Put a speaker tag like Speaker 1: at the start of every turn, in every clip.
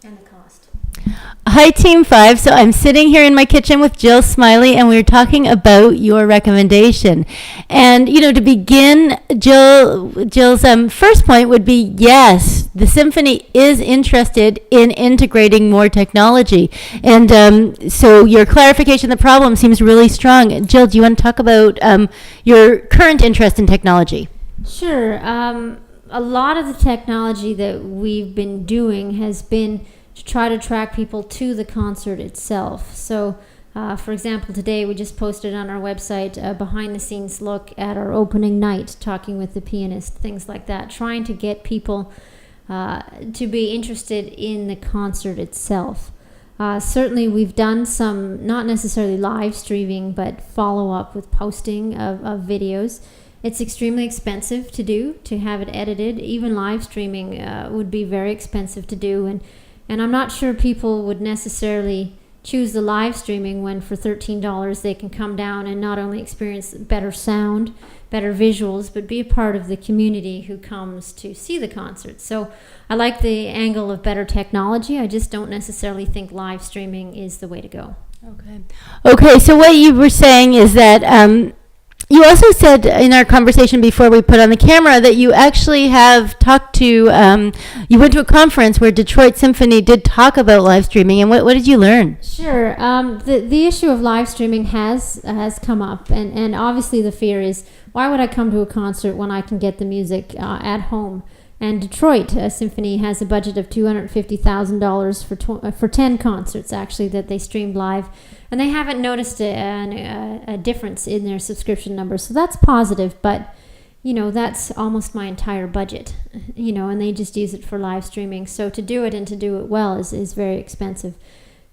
Speaker 1: And the cost.
Speaker 2: Hi, Team 5. So I'm sitting here in my kitchen with Jill Smiley, and we're talking about your recommendation. And, to begin, Jill's first point would be yes, the symphony is interested in integrating more technology. And so your clarification of the problem seems really strong. Jill, do you want to talk about your current interest in technology?
Speaker 1: Sure. A lot of the technology that we've been doing has been to try to attract people to the concert itself. So, for example, today we just posted on our website a behind the scenes look at our opening night, talking with the pianist, things like that, trying to get people to be interested in the concert itself. Certainly, we've done some, not necessarily live streaming, but follow up with posting of videos. It's extremely expensive to do, to have it edited. Even live streaming would be very expensive to do. And I'm not sure people would necessarily choose the live streaming when for $13 they can come down and not only experience better sound, better visuals, but be a part of the community who comes to see the concert. So I like the angle of better technology. I just don't necessarily think live streaming is the way to go.
Speaker 2: Okay. Okay, so what you were saying is that you also said in our conversation before we put on the camera that you actually have talked to, you went to a conference where Detroit Symphony did talk about live streaming, and what did you learn?
Speaker 1: Sure. The issue of live streaming has come up, and obviously the fear is, why would I come to a concert when I can get the music at home? And Detroit Symphony has a budget of $250,000 for 10 concerts, actually, that they streamed live. And they haven't noticed a difference in their subscription numbers. So that's positive, but, that's almost my entire budget, and they just use it for live streaming. So to do it and to do it well is very expensive.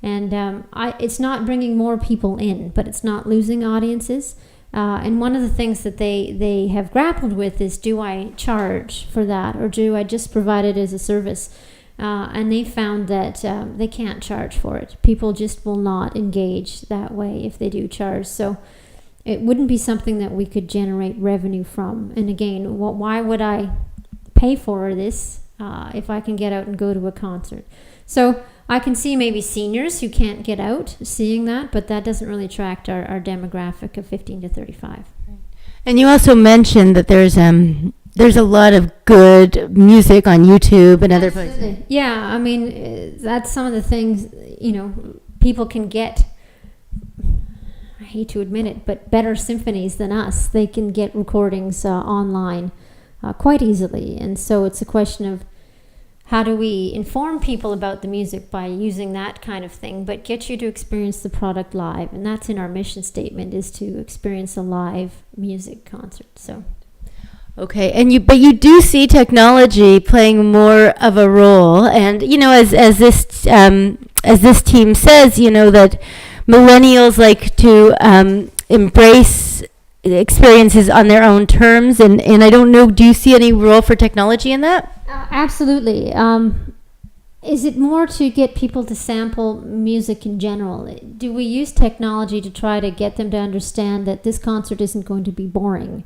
Speaker 1: And it's not bringing more people in, but it's not losing audiences. And one of the things that they have grappled with is, do I charge for that, or do I just provide it as a service? And they found that they can't charge for it. People just will not engage that way if they do charge. So it wouldn't be something that we could generate revenue from. And again, why would I pay for this if I can get out and go to a concert? So I can see maybe seniors who can't get out seeing that, but that doesn't really attract our demographic of 15 to 35.
Speaker 2: And you also mentioned that there's a lot of good music on YouTube and other places.
Speaker 1: Yeah, I mean, that's some of the things, people can get, I hate to admit it, but better symphonies than us. They can get recordings online quite easily. And so it's a question of, how do we inform people about the music by using that kind of thing, but get you to experience the product live? And that's in our mission statement, is to experience a live music concert. So,
Speaker 2: okay, but you do see technology playing more of a role, and as this team says, that millennials like to embrace experiences on their own terms, and I don't know, do you see any role for technology in that?
Speaker 1: Absolutely. Is it more to get people to sample music in general? Do we use technology to try to get them to understand that this concert isn't going to be boring?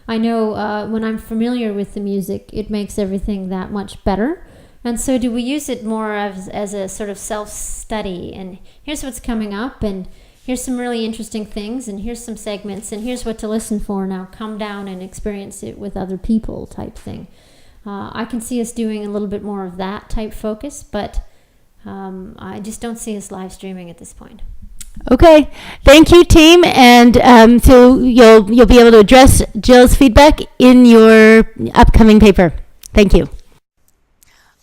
Speaker 1: I know when I'm familiar with the music, it makes everything that much better. And so do we use it more as a sort of self-study? And here's what's coming up, and here's some really interesting things, and here's some segments, and here's what to listen for. Now come down and experience it with other people type thing. I can see us doing a little bit more of that type focus, but I just don't see us live streaming at this point.
Speaker 2: Okay, thank you, team, and so you'll be able to address Jill's feedback in your upcoming paper. Thank you.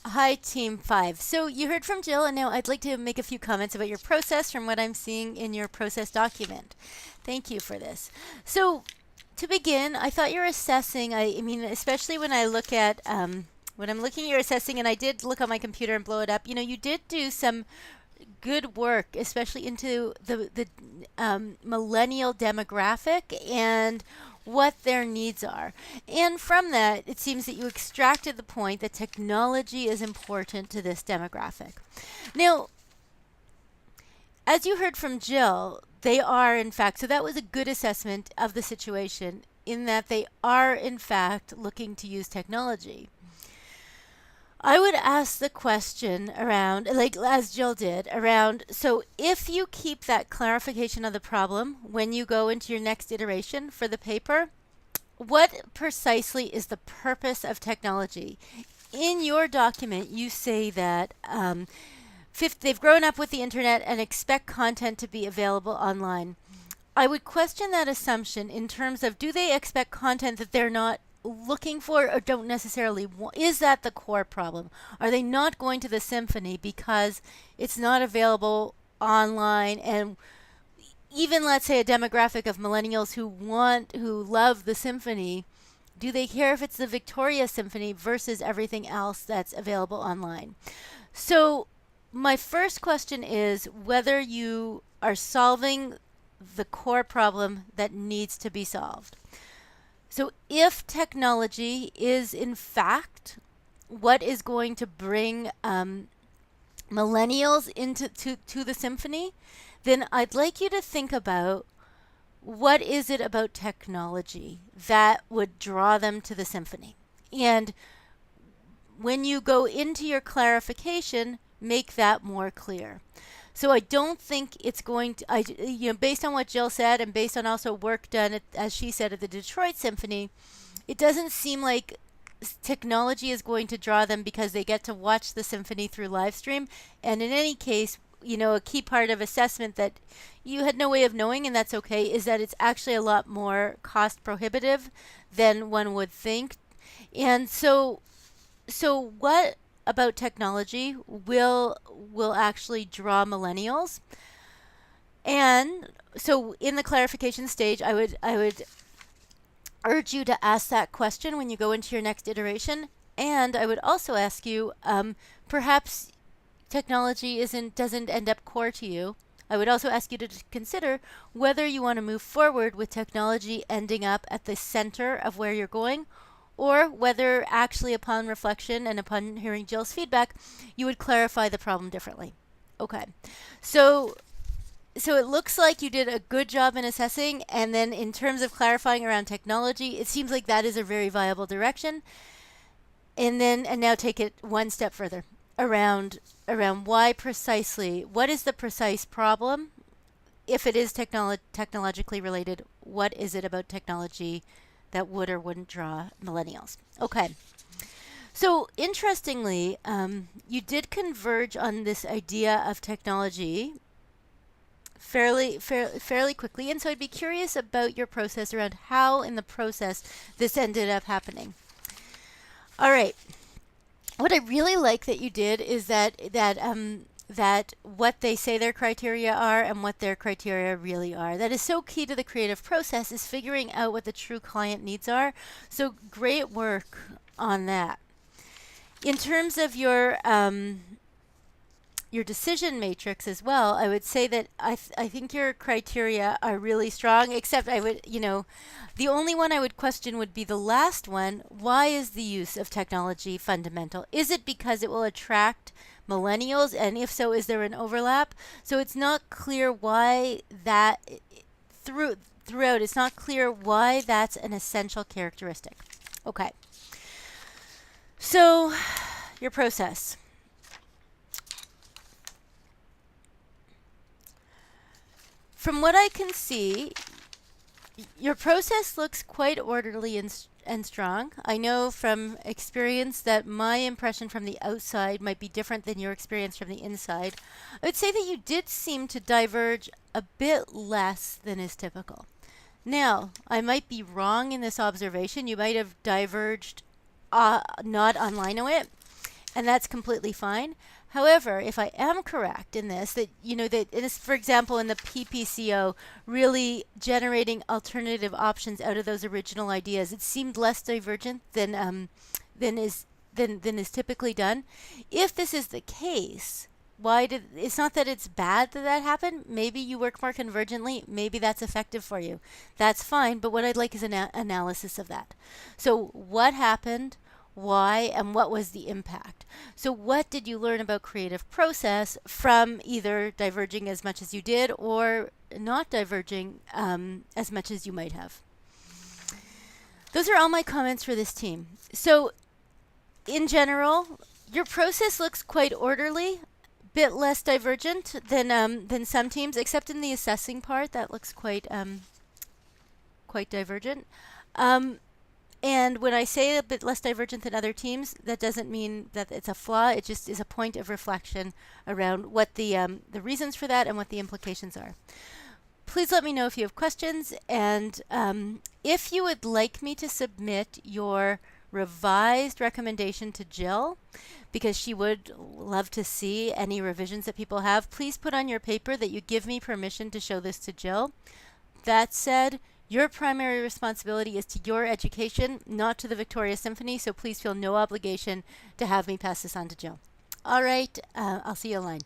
Speaker 2: Hi, Team 5. So you heard from Jill, and now I'd like to make a few comments about your process from what I'm seeing in your process document. Thank you for this. So to begin, I thought you're assessing, I mean, especially when I look at, when I'm looking, you're assessing, and I did look on my computer and blow it up, you did do some good work, especially into the millennial demographic and what their needs are. And from that, it seems that you extracted the point that technology is important to this demographic. Now, as you heard from Jill, they are, in fact, so that was a good assessment of the situation, in that they are, in fact, looking to use technology. I would ask the question around, like as Jill did, around, so if you keep that clarification of the problem when you go into your next iteration for the paper, what precisely is the purpose of technology? In your document, you say that they've grown up with the internet and expect content to be available online. I would question that assumption in terms of, do they expect content that they're not looking for or don't necessarily want? Is that the core problem? Are they not going to the symphony because it's not available online? And even, let's say, a demographic of millennials who love the symphony, do they care if it's the Victoria Symphony versus everything else that's available online? So my first question is whether you are solving the core problem that needs to be solved. So if technology is in fact what is going to bring millennials into to the symphony, then I'd like you to think about, what is it about technology that would draw them to the symphony? And when you go into your clarification, make that more clear. So I don't think it's going to, based on what Jill said and based on also work done, as she said, at the Detroit Symphony, it doesn't seem like technology is going to draw them because they get to watch the symphony through live stream. And in any case, a key part of assessment that you had no way of knowing, and that's okay, is that it's actually a lot more cost prohibitive than one would think. And so what about technology will actually draw millennials? And so in the clarification stage, I would urge you to ask that question when you go into your next iteration. And I would also ask you, perhaps technology doesn't end up core to you. I would also ask you to consider whether you want to move forward with technology ending up at the center of where you're going, or whether actually upon reflection and upon hearing Jill's feedback, you would clarify the problem differently. Okay, so it looks like you did a good job in assessing, and then in terms of clarifying around technology, it seems like that is a very viable direction. And now take it one step further around why precisely, what is the precise problem? If it is technologically related, what is it about technology that would or wouldn't draw millennials? Okay. So interestingly, you did converge on this idea of technology fairly quickly, and so I'd be curious about your process around how in the process this ended up happening. All right. What I really like that you did is that what they say their criteria are and what their criteria really are. That is so key to the creative process, is figuring out what the true client needs are. So great work on that. In terms of your decision matrix as well, I would say that I think your criteria are really strong, except I would, the only one I would question would be the last one. Why is the use of technology fundamental? Is it because it will attract millennials? And if so, is there an overlap? So it's not clear why that, throughout, it's not clear why that's an essential characteristic. Okay. So your process. From what I can see, your process looks quite orderly and strong. I know from experience that my impression from the outside might be different than your experience from the inside. I would say that you did seem to diverge a bit less than is typical. Now, I might be wrong in this observation. You might have diverged not on Linoit, and that's completely fine. However, if I am correct in this, that that it is, for example, in the PPCO, really generating alternative options out of those original ideas, it seemed less divergent than is typically done. If this is the case, it's not that it's bad that happened. Maybe you work more convergently. Maybe that's effective for you. That's fine. But what I'd like is an analysis of that. So what happened? Why, and what was the impact? So what did you learn about creative process from either diverging as much as you did or not diverging as much as you might have? Those are all my comments for this team. So in general, Your process looks quite orderly, bit less divergent than some teams, except in the assessing part. That looks quite divergent. And when I say a bit less divergent than other teams, that doesn't mean that it's a flaw. It just is a point of reflection around what the reasons for that and what the implications are. Please let me know if you have questions, and if you would like me to submit your revised recommendation to Jill, because she would love to see any revisions that people have, please put on your paper that you give me permission to show this to Jill. That said, your primary responsibility is to your education, not to the Victoria Symphony, so please feel no obligation to have me pass this on to Jill. All right, I'll see you online.